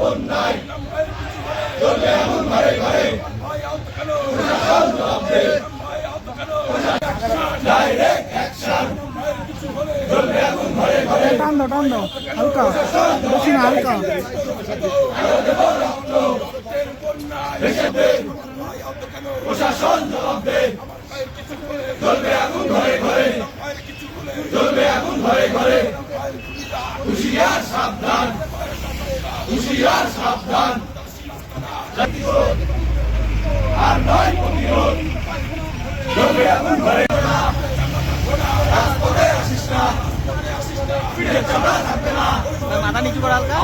বন্যায় চলবে আগুন ঘরে ঘরে প্রশাসন জবাব দেবে ডাইরেক্ট অ্যাকশন চলবে আগুন ঘরে ঘরে টান দাও হালকা বেশি না হালকা প্রশাসন জবাব দেবে চলবে আগুন ঘরে ঘরে চলবে আগুন ঘরে ঘরে হুঁশিয়ার সাবধান হুঁশিয়ার সাবধান আর নয় প্রতিরোধ চলবে আগুন ঘরে রাজপথে আসিস না পিঠে চামড়া থাকবে না মাথা নিচু করা হালকা